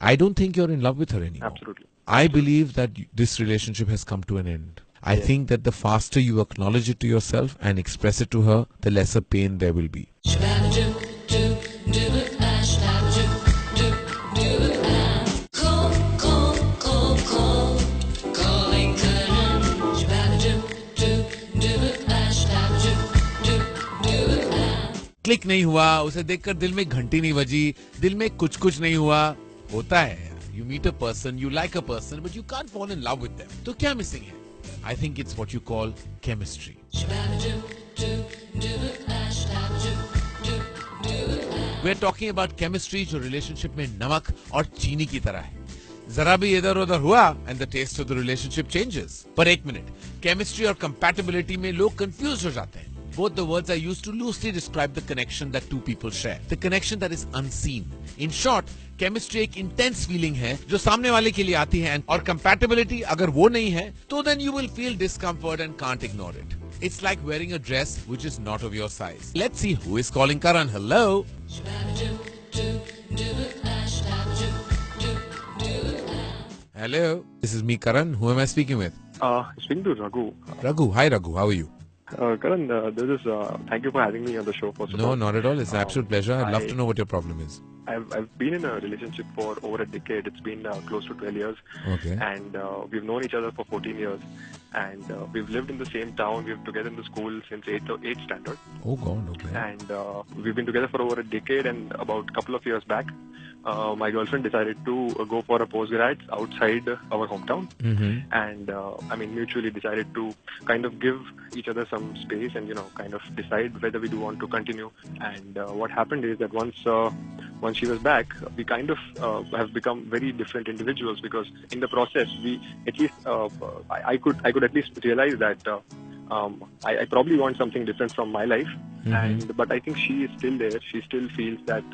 I don't think you're in love with her anymore. Absolutely. I believe that this relationship has come to an end. I think that the faster you acknowledge it to yourself and express it to her, the lesser pain there will be. Click नहीं हुआ, उसे देखकर दिल में घंटी नहीं बजी, दिल में कुछ नहीं हुआ, होता है यार. You meet a person, you like a person, but you can't fall in love with them. तो क्या मिसिंग है? I think it's what you call chemistry. We're talking about chemistry जो relationship में नमक और चीनी की तरह है. जरा भी इधर उधर हुआ and the taste of the relationship changes. पर एक मिनट, chemistry और compatibility में लोग confused हो जाते हैं. Both the words are used to loosely describe the connection that two people share. The connection that is unseen. In short, chemistry एक intense feeling है जो सामने वाले के लिए आती है और compatibility अगर वो नहीं है तो then you will feel discomfort and can't ignore it. It's like wearing a dress which is not of your size. Let's see who is calling Karan. Hello. Hello. This is me, Karan. Who am I speaking with? Speaking to Raghu. Raghu. Hi, Raghu. How are you? Karan, thank you for having me on the show. First of all. No, not at all. It's an absolute pleasure. I'd love to know what your problem is. I've been in a relationship for over a decade. It's been close to 12 years. Okay. And we've known each other for 14 years. And we've lived in the same town. We've together in the school since 8th standard. Oh, God. Okay. And we've been together for over a decade. And about a couple of years back, my girlfriend decided to go for a postgrad outside our hometown. Mm-hmm. And mutually decided to kind of give each other some space and, kind of decide whether we do want to continue. And what happened is that once she was back, we kind of have become very different individuals, because in the process, we at least I could at least realize that I probably want something different from my life. Mm-hmm. But I think she is still there. She still feels that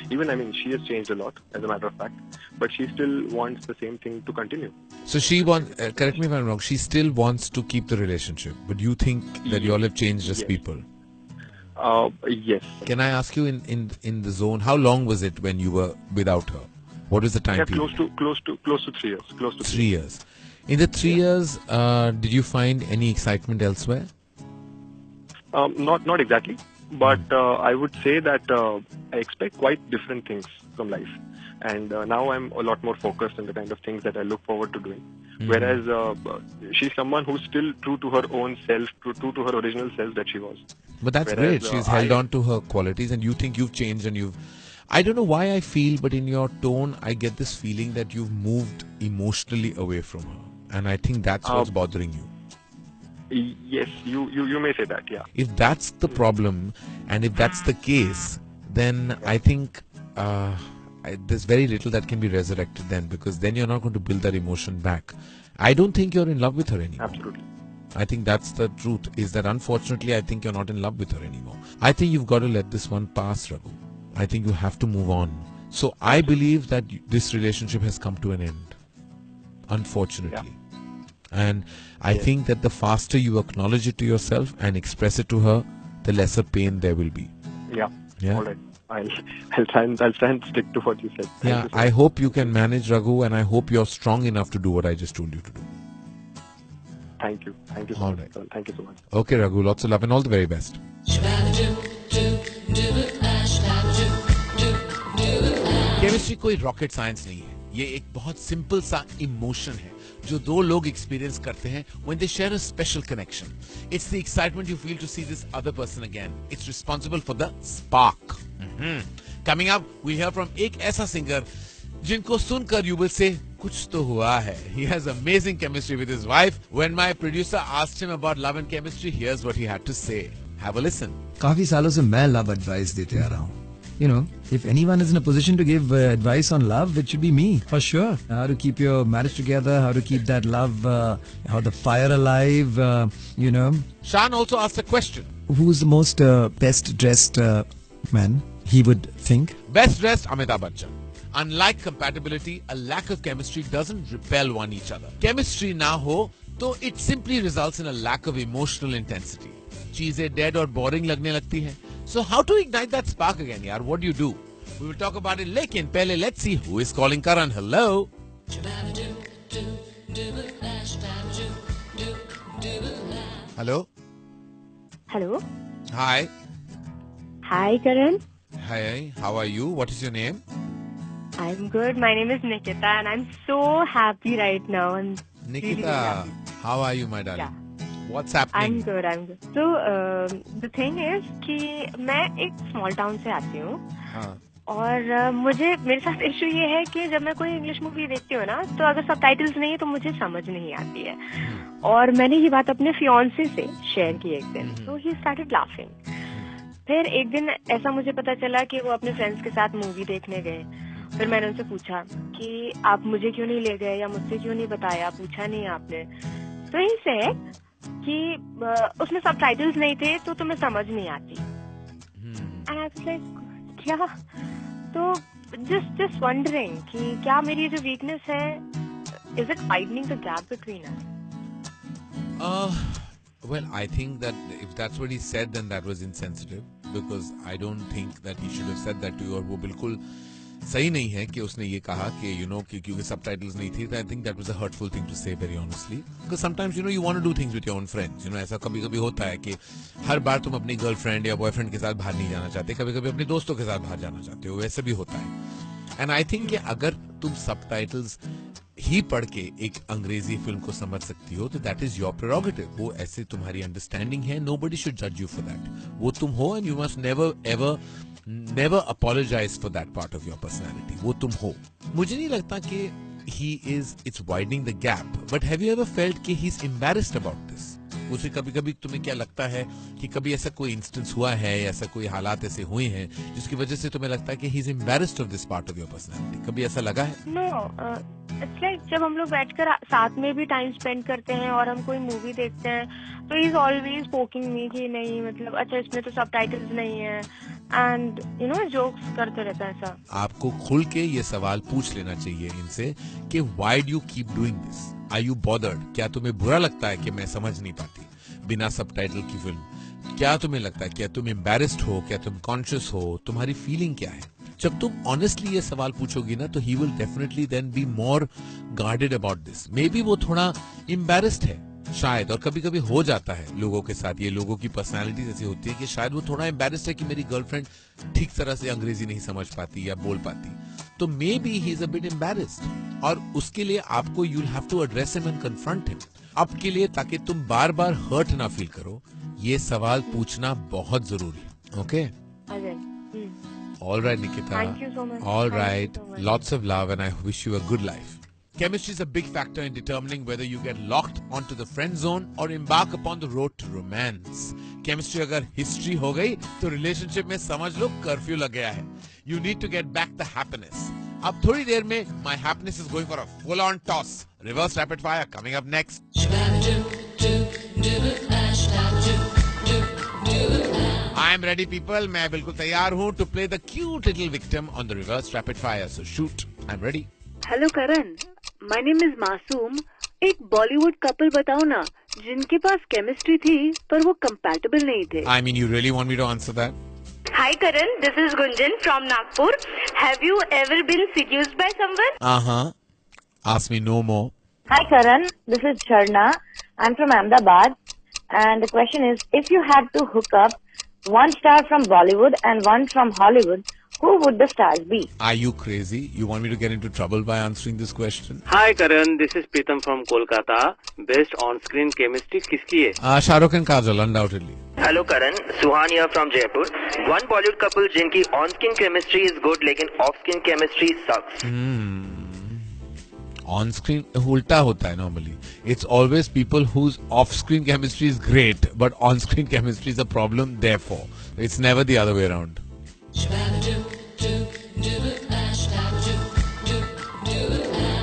she has changed a lot, as a matter of fact, but she still wants the same thing to continue. So she wants, correct me if I'm wrong, she still wants to keep the relationship, but you think that you all have changed as people? Yes. Can I ask you in the zone, how long was it when you were without her? What was the time period? Close to 3 years. Close to 3 years. In the 3 years, did you find any excitement elsewhere? Not exactly, but I would say that I expect quite different things from life, and now I'm a lot more focused on the kind of things that I look forward to doing. Whereas she's someone who's still true to her own self, true to her original self that she was. But that's great. She's held on to her qualities, and you think you've changed, and I don't know why I feel, but in your tone, I get this feeling that you've moved emotionally away from her, and I think that's what's bothering you. Yes, you may say that, yeah. If that's the problem, and if that's the case, then I think there's very little that can be resurrected then, because then you're not going to build that emotion back. I don't think you're in love with her anymore. Absolutely. I think that's the truth, is that unfortunately I think you're not in love with her anymore. I think you've got to let this one pass, Raghu. I think you have to move on. So I believe that this relationship has come to an end, unfortunately. Yeah. And I think that the faster you acknowledge it to yourself and express it to her, the lesser pain there will be. Yeah. All right. I'll try and stick to what you said. Thank you, I hope you can manage, Raghu, and I hope you're strong enough to do what I just told you to do. Thank you. Thank you so much. Right. Thank you so much. Okay, Raghu. Lots of love and all the very best. Chemistry कोई rocket science नहीं है. ये एक बहुत simple सा emotion है जो दो लोग एक्सपीरियंस करते हैं when they share a special connection. It's the excitement you feel to see this other person again. It's responsible for the spark. Coming up, we hear from एक ऐसा सिंगर जिनको सुनकर you will say कुछ तो हुआ है. He has amazing chemistry with his wife. When my producer asked him about love and chemistry, here's what he had to say. Have a listen. काफी सालों से मैं love advice देते आ रहा हूँ. You know, if anyone is in a position to give advice on love, it should be me. For sure. How to keep your marriage together, how to keep that love, how the fire alive, Shan also asked a question. Who's the most best dressed man, he would think? Best dressed, Amitabh Bachchan. Unlike compatibility, a lack of chemistry doesn't repel one each other. Chemistry na ho, तो it simply results in a lack of emotional intensity. चीजें dead और boring लगने लगती हैं. So how to ignite that spark again, yaar? What do you do? We will talk about it. लेकिन पहले let's see who is calling Karan. Hello. Hello. Hello. Hi. Hi, Karan. Hi. How are you? What is your name? I'm good. My name is Nikita, and I'm so happy right now. And Nikita. How are you, my darling? What's happening? I'm good. I'm good. So the thing is कि मैं एक small town से आती हूँ हाँ. और मेरे साथ इशू ये है कि जब मैं कोई इंग्लिश मूवी देखती हूँ ना तो अगर सबटाइटल्स नहीं है तो मुझे समझ नहीं आती है. और मैंने ये बात अपने फियांसे से शेयर की एक दिन, तो ही स्टार्टेड लाफिंग. फिर एक दिन ऐसा मुझे पता चला कि वो अपने फ्रेंड्स के साथ मूवी देखने गए. फिर मैंने उनसे पूछा कि आप मुझे क्यों नहीं ले गए या मुझसे क्यों नहीं बताया, पूछा नहीं आपने. तो ही से कि उसमें सबटाइटल्स नहीं थे तो तुम्हें समझ नहीं आती. एंड आई वाज लाइक क्या? तो जस्ट वंडरिंग कि क्या मेरी जो वीकनेस है, is it widening the gap between us? Well, I think that if that's what he said, then that was insensitive, because I don't think that he should have said that to you. और वो बिल्कुल सही नहीं है कि उसने ये कहा कि कि क्योंकि subtitles नहीं थी. I think that was a hurtful thing to say, very honestly, because sometimes you want to do things with your own friends. ऐसा कभी-कभी होता है कि हर बार तुम अपनी गर्लफ्रेंड या बॉयफ्रेंड के साथ बाहर नहीं जाना चाहते, कभी-कभी अपने दोस्तों के साथ बाहर जाना चाहते हो, वैसे भी होता है. एंड आई थिंक कि अगर तुम सबटाइटल्स ही पढ़ के एक अंग्रेजी फिल्म को समझ सकती हो तो दैट इज योर प्रेरोगेटिव. वो ऐसे तुम्हारी अंडरस्टैंडिंग है. नोबडी शुड जज यू फॉर दैट. वो तुम हो and you must never apologise for that part of your personality. वो तुम हो. मुझे नहीं लगता कि it's widening the gap, but have you ever felt कि he's embarrassed about this? उसे कभी-कभी तुम्हें क्या लगता है कि कभी ऐसा कोई इंस्टेंस हुआ है, ऐसा कोई हालात ऐसे हुए हैं जिसकी वजह से तुम्हें लगता है कि he's embarrassed of this part of your personality? कभी ऐसा लगा है? No, it's like जब हम लोग बैठकर साथ में भी टाइम स्पेंड करते हैं और हम कोई मूवी देखते हैं तो he is always poking me कि नहीं, मतलब अच्छा इसमें तो सबटाइटल्स नहीं है, एंड जोक्स करते रहता है ऐसा. आपको खुल के ये सवाल पूछ लेना चाहिए इनसे कि why do you keep doing this? Are you bothered? क्या तुम्हें बुरा लगता है कि मैं समझ नहीं पाती बिना सबटाइटल की फिल्म? क्या तुम्हें लगता है? क्या तुम एम्बैरेस्ड हो? क्या तुम कॉन्शियस हो? तुम्हारी फीलिंग क्या है? जब तुम ऑनेस्टली ये सवाल पूछोगी ना तो he will definitely then be more guarded about this. Maybe वो थोड़ा एम्बैरेस्ड है शायद, और कभी कभी हो जाता है लोगों के साथ. ये लोगों की पर्सनालिटी ऐसी होती है कि शायद वो थोड़ा एम्बैरेस्ड है कि मेरी गर्लफ्रेंड ठीक तरह से अंग्रेजी नहीं समझ पाती या बोल पाती, तो maybe he is a bit embarrassed. और उसके लिए आपको you will have to address him and confront him. अब के लिए ताकि तुम बार बार हर्ट ना फील करो, ये सवाल पूछना बहुत जरूरी है. Okay? All right, Nikita. Thank you so much. All Thank right. you so much. Lots of love, and I wish you a good life. Chemistry is a big factor in determining whether you get locked onto the friend zone or embark upon the road to romance. Chemistry अगर history हो गई तो relationship में समझ लो curfew लग गया है. You need to get back the happiness. अब थोड़ी देर में my happiness is going for a full-on toss. Reverse rapid fire coming up next. I am ready, people. मैं बिल्कुल तैयार हूँ to play the cute little victim on the reverse rapid fire. So shoot. I'm ready. Hello Karan, my name is मासूम. एक Bollywood couple बताओ ना जिनके पास chemistry थी पर वो कंपैटिबल नहीं थे. I mean, you really want me to answer that? Hi Karan, this is Gunjan from Nagpur. Have you ever been seduced by someone? Uh-huh. Ask me no more. Hi Karan, this is Sharna. I'm from Ahmedabad, and the question is, if you had to hook up one star from Bollywood and one from Hollywood, who would the stars be? Are you crazy? You want me to get into trouble by answering this question? Hi Karan, this is Pritam from Kolkata. Best on-screen chemistry किसकी है? Shah Rukh and Kajol, undoubtedly. Hello Karan, Suhan here from Jaipur. One Bollywood couple जिनकी on-screen chemistry is good लेकिन off-screen chemistry sucks. On-screen उल्टा होता है normally. It's always people whose off-screen chemistry is great, but on-screen chemistry is a problem. Therefore, it's never the other way around.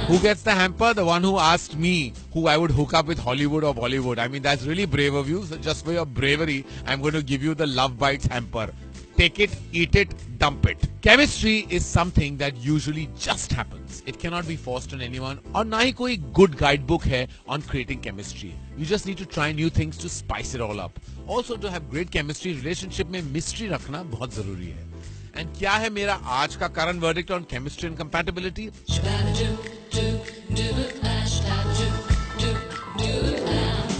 Who gets the hamper? The one who asked me who I would hook up with, Hollywood or Bollywood. I mean, that's really brave of you. So just for your bravery, I'm going to give you the Love Bites hamper. Take it, eat it, dump it. Chemistry is something that usually just happens. It cannot be forced on anyone. और ना ही कोई good guidebook है on creating chemistry. You just need to try new things to spice it all up. Also, to have great chemistry, relationship में mystery रखना बहुत जरूरी है. And क्या है मेरा आज का current verdict on chemistry and compatibility?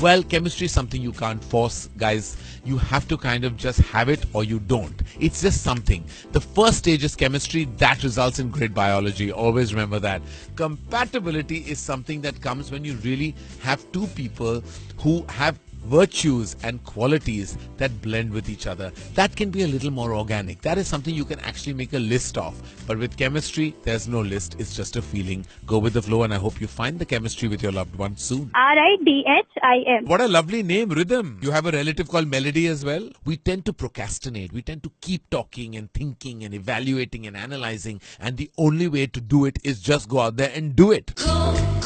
Well, chemistry is something you can't force, guys. You have to kind of just have it or you don't. It's just something. The first stage is chemistry. That results in great biology. Always remember that. Compatibility is something that comes when you really have two people who have virtues and qualities that blend with each other. That can be a little more organic. That is something you can actually make a list of. But with chemistry, there's no list. It's just a feeling. Go with the flow, and I hope you find the chemistry with your loved one soon. RIDHIM. What a lovely name, Rhythm. You have a relative called Melody as well. We tend to procrastinate. We tend to keep talking and thinking and evaluating and analyzing. And the only way to do it is just go out there and do it. Calling